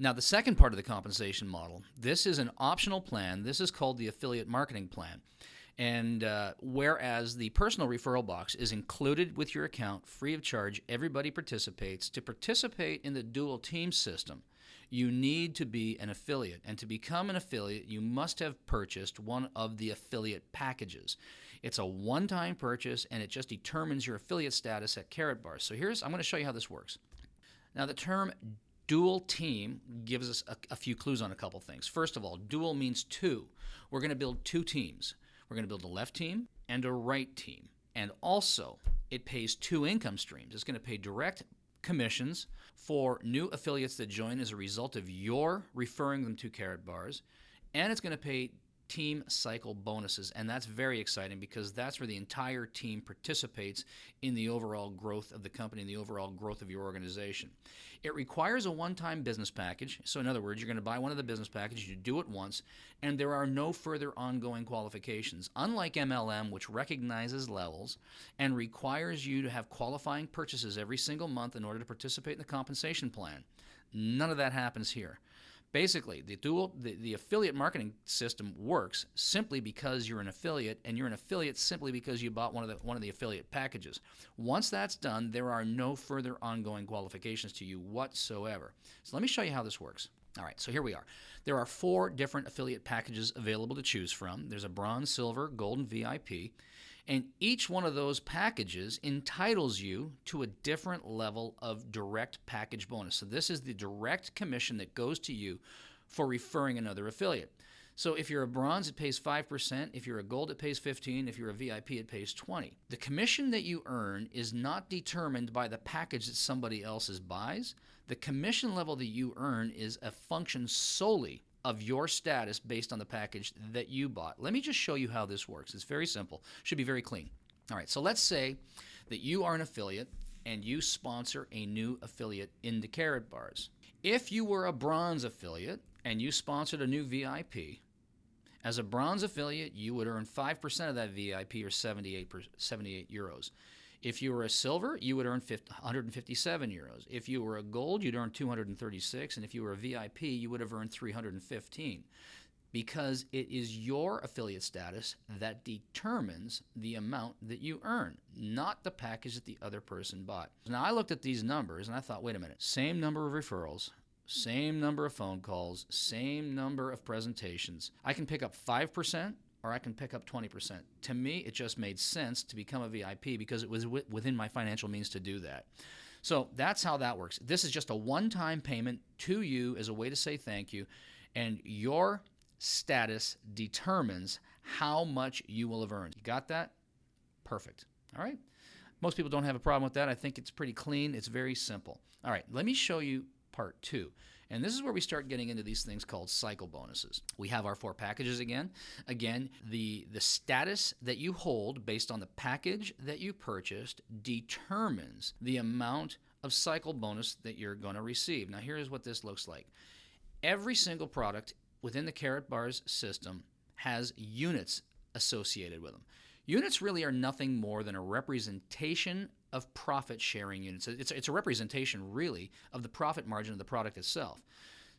Now, the second part of the compensation model, this is an optional plan. This is called the affiliate marketing plan. And whereas the personal referral box is included with your account, free of charge, everybody participates. To participate in the dual team system, you need to be an affiliate. And to become an affiliate, you must have purchased one of the affiliate packages. It's a one-time purchase, and it just determines your affiliate status at Karatbars. So I'm going to show you how this works. Now, the term dual team gives us a few clues on a couple things. First of all, dual means two. We're going to build two teams. We're going to build a left team and a right team. And also, it pays two income streams. It's going to pay direct commissions for new affiliates that join as a result of your referring them to Karatbars, and it's going to pay team cycle bonuses, and that's very exciting because that's where the entire team participates in the overall growth of the company and the overall growth of your organization. It requires a one-time business package. So in other words, you're going to buy one of the business packages, you do it once, and there are no further ongoing qualifications. Unlike MLM, which recognizes levels and requires you to have qualifying purchases every single month in order to participate in the compensation plan, none of that happens here. Basically, the affiliate marketing system works simply because you're an affiliate, and you're an affiliate simply because you bought one of the affiliate packages. Once that's done, there are no further ongoing qualifications to you whatsoever. So let me show you how this works. All right, so here we are. There are 4 different affiliate packages available to choose from. There's a bronze, silver, gold, and VIP. And each one of those packages entitles you to a different level of direct package bonus. So this is the direct commission that goes to you for referring another affiliate. So if you're a bronze, it pays 5%. If you're a gold, it pays 15%. If you're a VIP, it pays 20%. The commission that you earn is not determined by the package that somebody else buys. The commission level that you earn is a function solely of your status based on the package that you bought. Let me just show you how this works. It's very simple. Should be very clean. All right, so let's say that you are an affiliate and you sponsor a new affiliate into Karatbars. If you were a bronze affiliate and you sponsored a new VIP, as a bronze affiliate, you would earn 5% of that VIP, or 78 euros. If you were a silver, you would earn 157 euros. If you were a gold, you'd earn 236, and if you were a VIP, you would have earned 315, because it is your affiliate status that determines the amount that you earn, not the package that the other person bought. Now, I looked at these numbers, and I thought, wait a minute, same number of referrals, same number of phone calls, same number of presentations. I can pick up 5%, or I can pick up 20%. To me, it just made sense to become a VIP because it was within my financial means to do that. So that's how that works. This is just a one-time payment to you as a way to say thank you, and your status determines how much you will have earned. You got that? Perfect. All right. Most people don't have a problem with that. I think it's pretty clean. It's very simple. All right, let me show you part 2. And this is where we start getting into these things called cycle bonuses. We have our 4 packages again. Again, the status that you hold based on the package that you purchased determines the amount of cycle bonus that you're going to receive. Now, here's what this looks like. Every single product within the Karatbars system has units associated with them. Units really are nothing more than a representation of profit sharing units. It's a representation, really, of the profit margin of the product itself.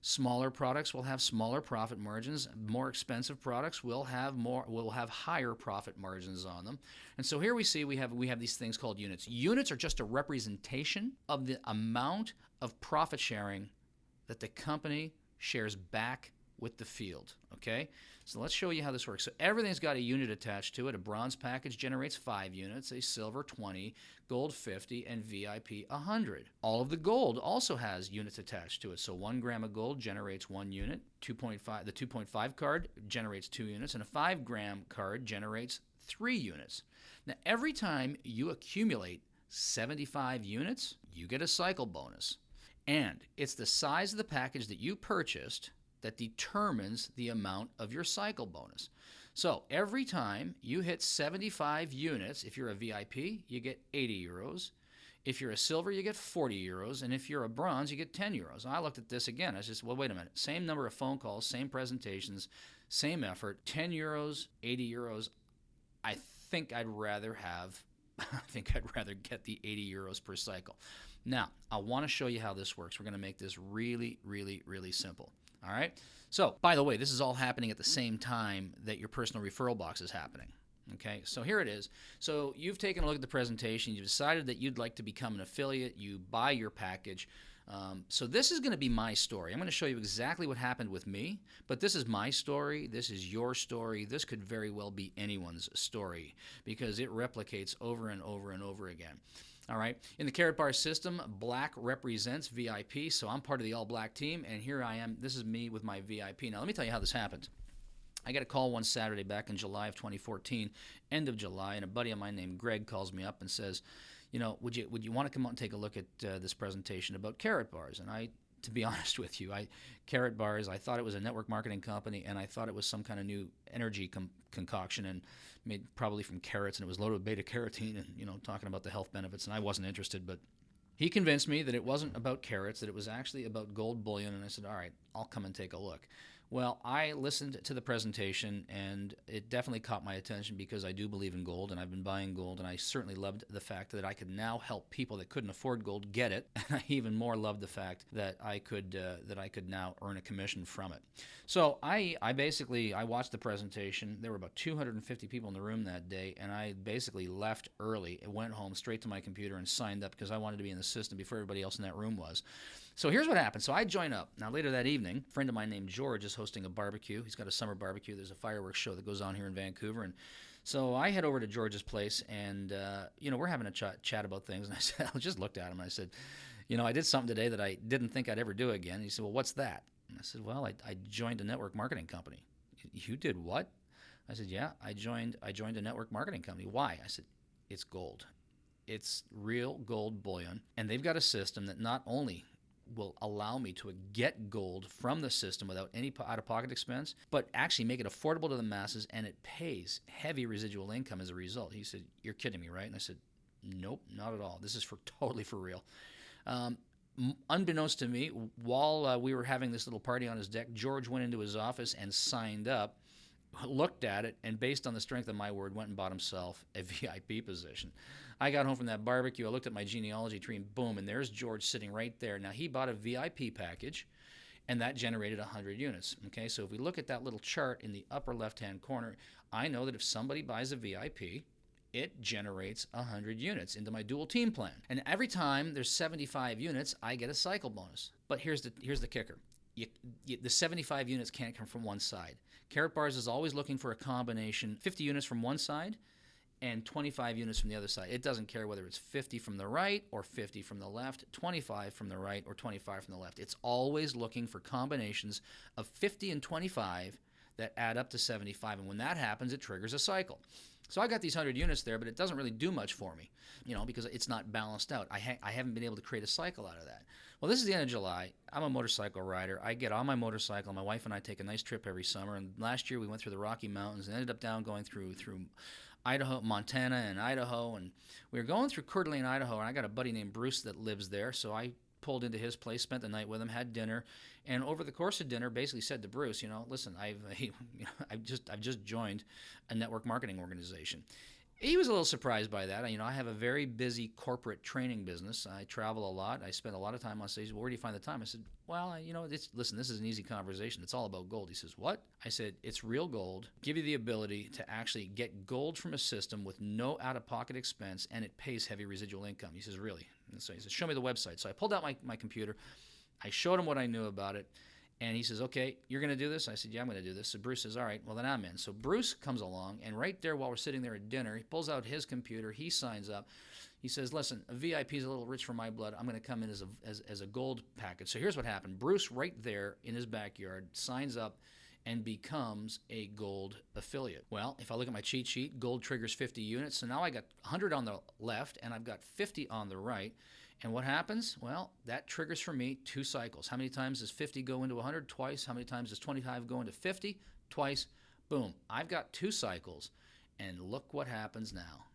Smaller products will have smaller profit margins. More expensive products will have higher profit margins on them. And so here we have these things called units. Units are just a representation of the amount of profit sharing that the company shares back with the field, okay? So let's show you how this works. So everything's got a unit attached to it. A bronze package generates 5 units, a silver 20, gold 50, and VIP 100. All of the gold also has units attached to it. So 1 gram of gold generates 1 unit. The 2.5 card generates 2 units, and a 5 gram card generates 3 units. Now, every time you accumulate 75 units, you get a cycle bonus. And it's the size of the package that you purchased that determines the amount of your cycle bonus. So every time you hit 75 units, if you're a VIP, you get 80 euros. If you're a silver, you get 40 euros. And if you're a bronze, you get 10 euros. And I looked at this again. I said, well, wait a minute. Same number of phone calls, same presentations, same effort, 10 euros, 80 euros. I think I'd rather have I think I'd rather get the 80 euros per cycle. Now, I want to show you how this works. We're going to make this really, really, really simple. All right? So, by the way, this is all happening at the same time that your personal referral box is happening. Okay, so here it is. So you've taken a look at the presentation. You've decided that you'd like to become an affiliate. You buy your package. So this is going to be my story. I'm going to show you exactly what happened with me, but this is my story. This is your story. This could very well be anyone's story because it replicates over and over and over again. All right. In the Karatbars system, black represents VIP, so I'm part of the all-black team, and here I am. This is me with my VIP. Now, let me tell you how this happened. I got a call one Saturday back in July of 2014, end of July, and a buddy of mine named Greg calls me up and says, you know, would you want to come out and take a look at this presentation about Karatbars? And I, to be honest with you, Karatbars, I thought it was a network marketing company, and I thought it was some kind of new energy concoction and made probably from carrots, and it was loaded with beta carotene and, you know, talking about the health benefits, and I wasn't interested, but he convinced me that it wasn't about carrots, that it was actually about gold bullion, and I said, all right, I'll come and take a look. Well, I listened to the presentation, and it definitely caught my attention because I do believe in gold, and I've been buying gold, and I certainly loved the fact that I could now help people that couldn't afford gold get it, and I even more loved the fact that I could now earn a commission from it. So I watched the presentation. There were about 250 people in the room that day, and I basically left early and went home straight to my computer and signed up because I wanted to be in the system before everybody else in that room was. So here's what happened. So I join up. Now later that evening, a friend of mine named George is hosting a barbecue. He's got a summer barbecue. There's a fireworks show that goes on here in Vancouver. And so I head over to George's place, and, you know, we're having a chat about things. And I said, I just looked at him, and I said, you know, I did something today that I didn't think I'd ever do again. And he said, well, what's that? And I said, well, I joined a network marketing company. You did what? I said, yeah, I joined a network marketing company. Why? I said, it's gold. It's real gold bullion. And they've got a system that not only will allow me to get gold from the system without any out-of-pocket expense, but actually make it affordable to the masses, and it pays heavy residual income as a result. He said, you're kidding me, right? And I said, nope, not at all. This is totally for real. Unbeknownst to me, while we were having this little party on his deck, George went into his office and signed up, looked at it, and based on the strength of my word, went and bought himself a VIP position. I got home from that barbecue, I looked at my genealogy tree, and boom, and there's George sitting right there. Now, he bought a VIP package, and that generated 100 units. Okay, so if we look at that little chart in the upper left-hand corner, I know that if somebody buys a VIP, it generates 100 units into my dual team plan. And every time there's 75 units, I get a cycle bonus. But here's the kicker. The 75 units can't come from one side. Karatbars is always looking for a combination, 50 units from one side and 25 units from the other side. It doesn't care whether it's 50 from the right or 50 from the left, 25 from the right or 25 from the left. It's always looking for combinations of 50 and 25 that add up to 75. And when that happens, it triggers a cycle. So I got these 100 units there, but it doesn't really do much for me, you know, because it's not balanced out. I haven't been able to create a cycle out of that. Well, this is the end of July. I'm a motorcycle rider. I get on my motorcycle. My wife and I take a nice trip every summer. And last year we went through the Rocky Mountains and ended up going through Idaho, Montana, and Idaho. And we were going through Coeur d'Alene, Idaho, and I got a buddy named Bruce that lives there. So I pulled into his place, spent the night with him, had dinner, and over the course of dinner, basically said to Bruce, you know, listen, I've just joined a network marketing organization. He was a little surprised by that. You know, I have a very busy corporate training business. I travel a lot. I spend a lot of time on stage. Well, where do you find the time? I said, well, you know, listen, this is an easy conversation. It's all about gold. He says, what? I said, it's real gold. Give you the ability to actually get gold from a system with no out-of-pocket expense, and it pays heavy residual income. He says, really? And so he says, show me the website. So I pulled out my computer. I showed him what I knew about it. And he says, okay, you're going to do this? I said, yeah, I'm going to do this. So Bruce says, all right, well, then I'm in. So Bruce comes along, and right there while we're sitting there at dinner, he pulls out his computer. He signs up. He says, listen, a VIP is a little rich for my blood. I'm going to come in as a gold package. So here's what happened. Bruce, right there in his backyard, signs up and becomes a gold affiliate. Well, if I look at my cheat sheet, gold triggers 50 units. So now I got 100 on the left, and I've got 50 on the right. And what happens? Well, that triggers for me 2 cycles. How many times does 50 go into 100? Twice. How many times does 25 go into 50? Twice. Boom. I've got 2 cycles. And look what happens now.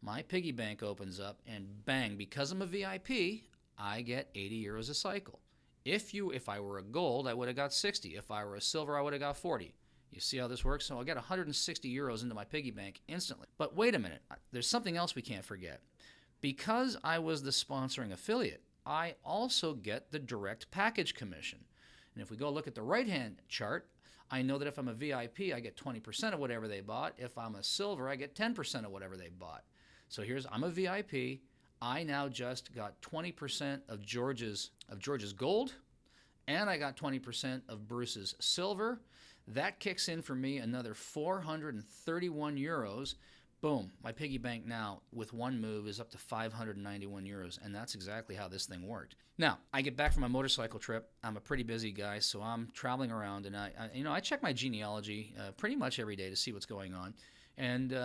My piggy bank opens up, and bang, because I'm a VIP, I get 80 euros a cycle. If I were a gold, I would have got 60. If I were a silver, I would have got 40. You see how this works? So I got 160 euros into my piggy bank instantly. But wait a minute, there's something else we can't forget. Because I was the sponsoring affiliate, I also get the direct package commission. And if we go look at the right-hand chart, I know that if I'm a VIP, I get 20% of whatever they bought. If I'm a silver, I get 10% of whatever they bought. So I'm a VIP. I now just got 20% of George's gold, and I got 20% of Bruce's silver. That kicks in for me another 431 euros. Boom, my piggy bank now with one move is up to 591 euros, and that's exactly how this thing worked. Now, I get back from my motorcycle trip. I'm a pretty busy guy, so I'm traveling around, and I check my genealogy pretty much every day to see what's going on. And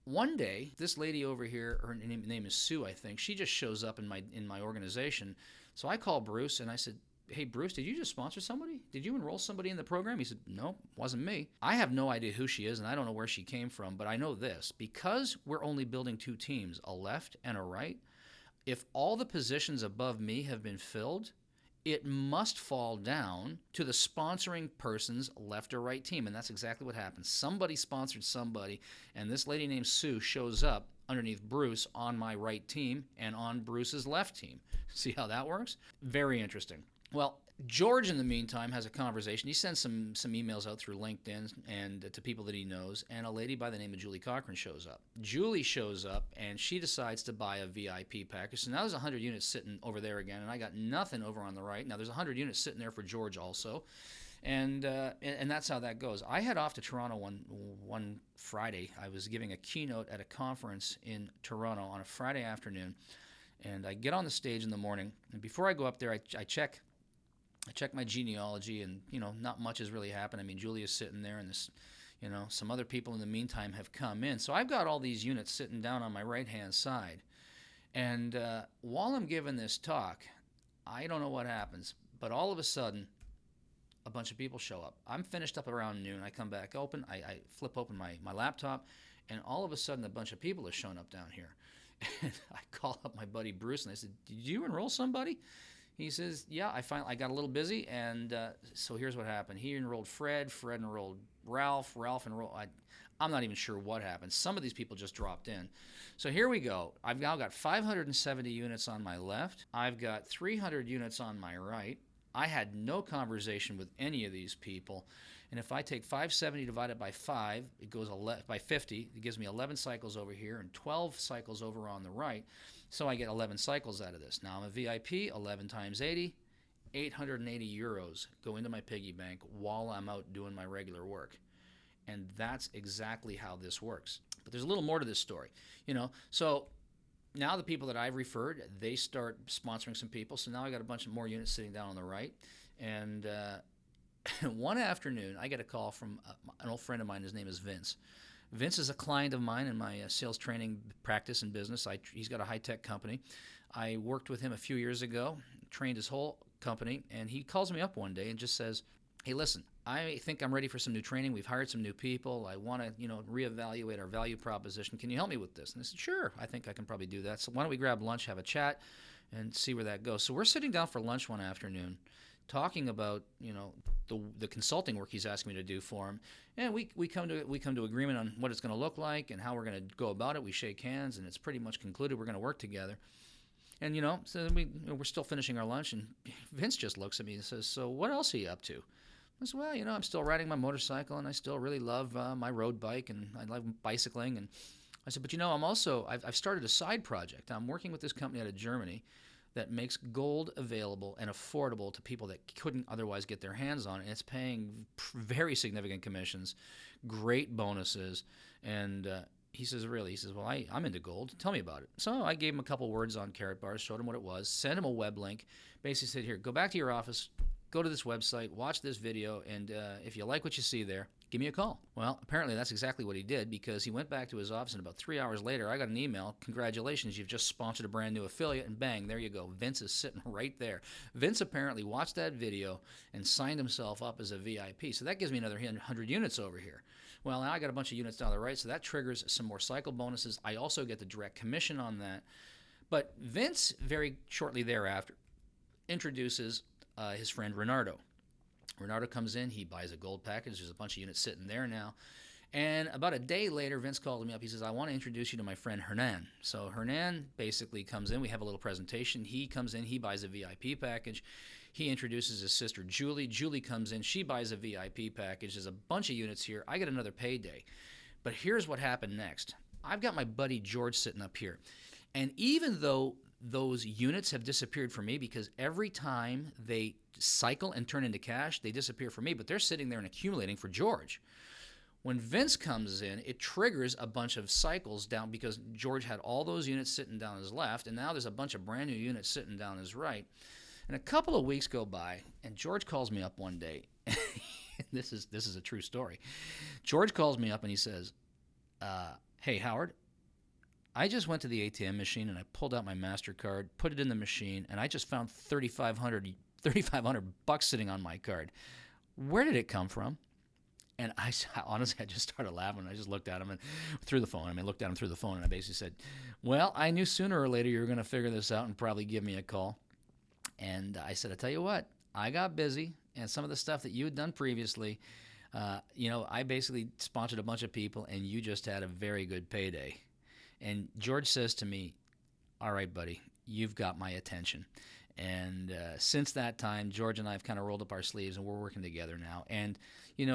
one day, this lady over here, her name is Sue, I think. She just shows up in my organization. So I call Bruce and I said, "Hey, Bruce, did you just sponsor somebody? Did you enroll somebody in the program?" He said, "No, wasn't me." I have no idea who she is, and I don't know where she came from, but I know this. Because we're only building two teams, a left and a right, if all the positions above me have been filled, it must fall down to the sponsoring person's left or right team, and that's exactly what happened. Somebody sponsored somebody, and this lady named Sue shows up underneath Bruce on my right team and on Bruce's left team. See how that works? Very interesting. Well, George, in the meantime, has a conversation. He sends some emails out through LinkedIn and to people that he knows, and a lady by the name of Julie Cochran shows up. Julie shows up, and she decides to buy a VIP package. So now there's 100 units sitting over there again, and I got nothing over on the right. Now there's 100 units sitting there for George also, and that's how that goes. I head off to Toronto one Friday. I was giving a keynote at a conference in Toronto on a Friday afternoon, and I get on the stage in the morning, and before I go up there, I check my genealogy, and not much has really happened. I mean, Julia's sitting there, and this, some other people in the meantime have come in. So I've got all these units sitting down on my right-hand side, and while I'm giving this talk, I don't know what happens, but all of a sudden, a bunch of people show up. I'm finished up around noon. I come back open. I flip open my laptop, and all of a sudden, a bunch of people have shown up down here. And I call up my buddy Bruce, and I said, "Did you enroll somebody?" He says, "Yeah, I got a little busy, and so here's what happened. He enrolled Fred enrolled Ralph enrolled, I'm not even sure what happened. Some of these people just dropped in. So here we go. I've now got 570 units on my left. I've got 300 units on my right. I had no conversation with any of these people, and if I take 570 divided by 5, it goes by 50. It gives me 11 cycles over here and 12 cycles over on the right. So I get 11 cycles out of this. Now I'm a VIP, 11 times 80, 880 euros go into my piggy bank while I'm out doing my regular work. And that's exactly how this works. But there's a little more to this story. So now the people that I've referred, they start sponsoring some people. So now I got a bunch of more units sitting down on the right. And one afternoon, I get a call from an old friend of mine. His name is Vince. Vince is a client of mine in my sales training practice and business. He's got a high-tech company. I worked with him a few years ago, trained his whole company, and he calls me up one day and just says, "Hey, listen, I think I'm ready for some new training. We've hired some new people. I want to, reevaluate our value proposition. Can you help me with this?" And I said, "Sure, I think I can probably do that. So why don't we grab lunch, have a chat, and see where that goes?" So we're sitting down for lunch one afternoon, talking about the consulting work he's asking me to do for him, and we come to agreement on what it's going to look like and how we're going to go about it. We shake hands, and it's pretty much concluded. We're going to work together, and so then we're still finishing our lunch, and Vince just looks at me and says, "So what else are you up to?" I said, "Well, I'm still riding my motorcycle, and I still really love my road bike, and I love bicycling." And I said, "But I've started a side project. I'm working with this company out of Germany that makes gold available and affordable to people that couldn't otherwise get their hands on it. And it's paying very significant commissions, great bonuses." And he says, "Really?" He says, "Well, I'm into gold. Tell me about it." So I gave him a couple words on Karatbars, showed him what it was, sent him a web link, basically said, "Here, go back to your office, go to this website, watch this video, and if you like what you see there, give me a call." Well, apparently that's exactly what he did, because he went back to his office, and about 3 hours later, I got an email, "Congratulations, you've just sponsored a brand new affiliate," and bang, there you go. Vince is sitting right there. Vince apparently watched that video and signed himself up as a VIP. So that gives me another 100 units over here. Well, now I got a bunch of units down the right, so that triggers some more cycle bonuses. I also get the direct commission on that. But Vince, very shortly thereafter, introduces his friend Renardo. Renardo comes in, he buys a gold package. There's a bunch of units sitting there now. And about a day later, Vince calls me up. He says, I want to introduce you to my friend Hernan. So Hernan basically comes in. We have a little presentation. He comes in. He buys a VIP package. He introduces his sister Julie. Julie comes in. She buys a VIP package. There's a bunch of units here. I get another payday. But here's what happened next. I've got my buddy George sitting up here. And even though those units have disappeared for me, because every time they cycle and turn into cash, they disappear for me, but they're sitting there and accumulating for George. When Vince comes in, it triggers a bunch of cycles down because George had all those units sitting down his left, and now there's a bunch of brand new units sitting down his right. And a couple of weeks go by, and George calls me up one day. This is a true story. George calls me up and he says, hey, Howard, I just went to the ATM machine and I pulled out my MasterCard, put it in the machine, and I just found $3,500 sitting on my card. Where did it come from? And I honestly just started laughing. I just looked at him and through the phone. Looked at him through the phone, and I basically said, well, I knew sooner or later you were going to figure this out and probably give me a call. And I said, I tell you what, I got busy, and some of the stuff that you had done previously, I basically sponsored a bunch of people, and you just had a very good payday. And George says to me, all right, buddy, you've got my attention. And since that time, George and I have kind of rolled up our sleeves, and we're working together now. And,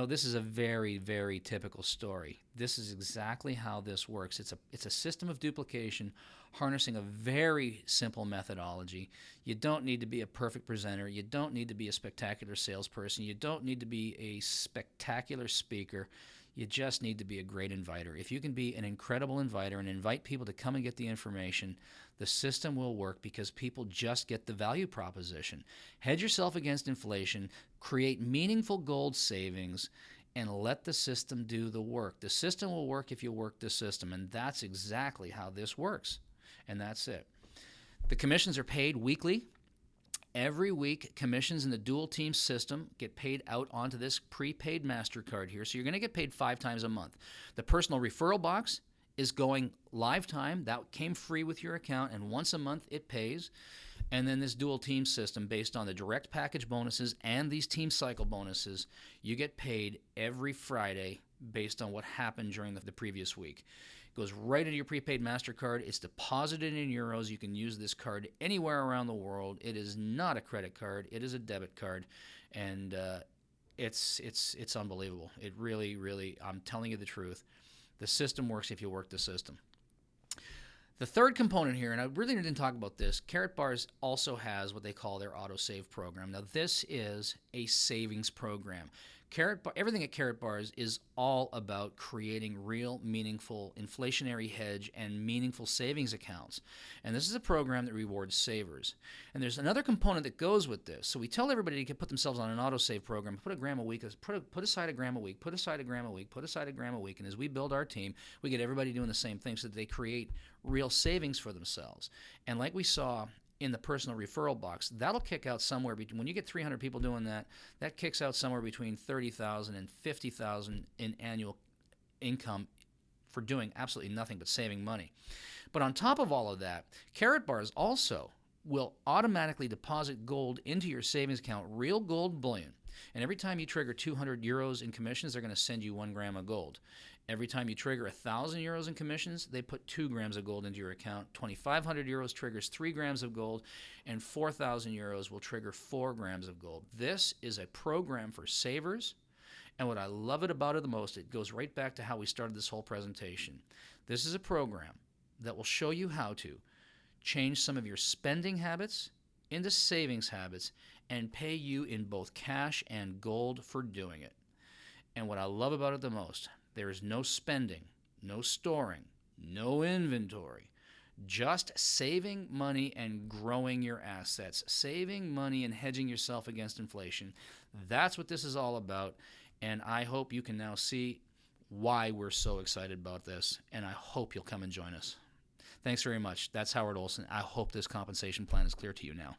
this is a very, very typical story. This is exactly how this works. It's a system of duplication, harnessing a very simple methodology. You don't need to be a perfect presenter. You don't need to be a spectacular salesperson. You don't need to be a spectacular speaker. You just need to be a great inviter. If you can be an incredible inviter and invite people to come and get the information, the system will work because people just get the value proposition. Hedge yourself against inflation, create meaningful gold savings, and let the system do the work. The system will work if you work the system, and that's exactly how this works. And that's it. The commissions are paid weekly. Every week, commissions in the dual team system get paid out onto this prepaid MasterCard here. So you're going to get paid 5 times a month. The personal referral box is going live time. That came free with your account, and once a month it pays. And then this dual team system, based on the direct package bonuses and these team cycle bonuses, you get paid every Friday based on what happened during the previous week. It goes right into your prepaid MasterCard. It's deposited in euros. You can use this card anywhere around the world. It is not a credit card. It is a debit card, and it's unbelievable. It really, really, I'm telling you the truth. The system works if you work the system. The third component here, and I really didn't talk about this, Karatbars also has what they call their autosave program. Now, this is a savings program. Everything at Karatbars is all about creating real, meaningful inflationary hedge and meaningful savings accounts. And this is a program that rewards savers. And there's another component that goes with this. So we tell everybody to put themselves on an autosave program, put a gram a week, put aside a gram a week, put aside a gram a week, put aside a gram a week. And as we build our team, we get everybody doing the same thing so that they create real savings for themselves. And like we saw in the personal referral box, that'll kick out somewhere between, when you get 300 people doing that, that kicks out somewhere between $30,000 and $50,000 in annual income for doing absolutely nothing but saving money. But on top of all of that, Karatbars also will automatically deposit gold into your savings account, real gold bullion. And every time you trigger 200 euros in commissions, they're going to send you 1 gram of gold. Every time you trigger 1,000 euros in commissions, they put 2 grams of gold into your account. 2,500 euros triggers 3 grams of gold, and 4,000 euros will trigger 4 grams of gold. This is a program for savers, and what I love about it the most, it goes right back to how we started this whole presentation. This is a program that will show you how to change some of your spending habits into savings habits and pay you in both cash and gold for doing it. And what I love about it the most, there is no spending, no storing, no inventory, just saving money and growing your assets, saving money and hedging yourself against inflation. That's what this is all about, and I hope you can now see why we're so excited about this, and I hope you'll come and join us. Thanks very much. That's Howard Olson. I hope this compensation plan is clear to you now.